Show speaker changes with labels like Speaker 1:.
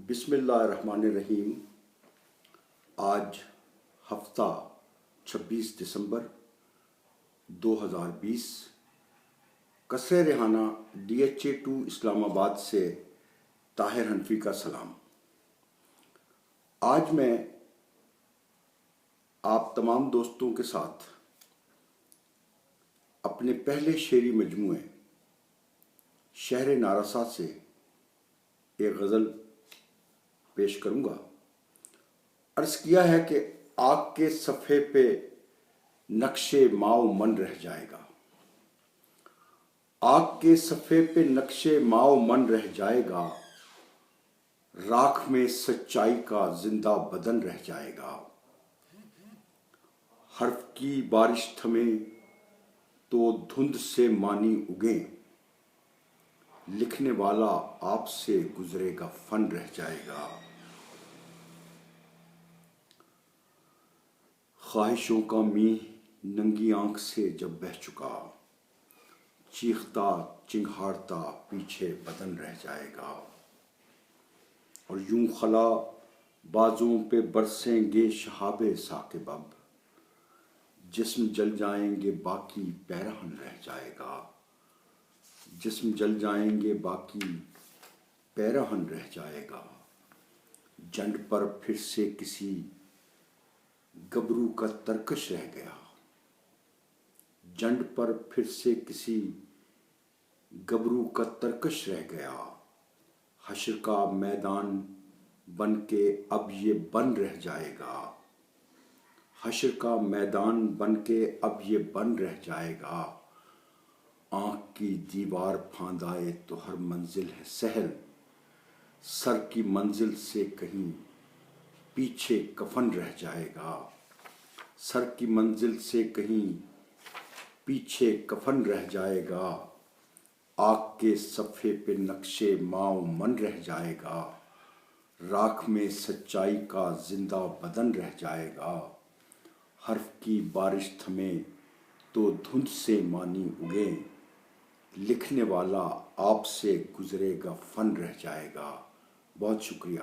Speaker 1: بسم اللہ الرحمن الرحیم۔ آج ہفتہ 26 دسمبر 2020، قصر ریحانہ DHA2 اسلام آباد سے طاہر حنفی کا سلام۔ آج میں آپ تمام دوستوں کے ساتھ اپنے پہلے شعری مجموعے شہر نارسا سے ایک غزل پیش کروں گا۔ عرض کیا ہے کہ آگ کے صفحے پہ نقش ماؤ من رہ جائے گا، آگ کے صفحے پہ نقش ماؤ من رہ جائے گا، راکھ میں سچائی کا زندہ بدن رہ جائے گا۔ حرف کی بارش تھمے تو دھند سے معنی اگیں، لکھنے والا آپ سے گزرے گا فن رہ جائے گا۔ خواہشوں کا میہ ننگی آنکھ سے جب بہہ چکا، چیختا چنگھاڑتا پیچھے بدن رہ جائے گا۔ اور یوں خلا بازوں پہ برسیں گے شہاب ثاقب، اب جسم جل جائیں گے باقی پیرہن رہ جائے گا، جسم جل جائیں گے باقی پیرہن رہ جائے گا۔ جنڈ پر پھر سے کسی گبرو کا ترکش رہ گیا، جنڈ پر پھر سے کسی گبرو کا ترکش رہ گیا۔ حشر کا میدان بن کے اب یہ بن رہ جائے گا، حشر کا میدان بن کے اب یہ بن رہ جائے گا۔ آنکھ کی دیوار پھاندائے تو ہر منزل ہے سہل، سر کی منزل سے کہیں پیچھے کفن رہ جائے گا، سر کی منزل سے کہیں پیچھے کفن رہ جائے گا۔ آگ کے صفحے پہ نقش ماؤ من رہ جائے گا، راکھ میں سچائی کا زندہ بدن رہ جائے گا۔ حرف کی بارش تھمے تو دھند سے معنی اگیں، لکھنے والا آپ سے گزرے گا فن رہ جائے گا۔ بہت شکریہ۔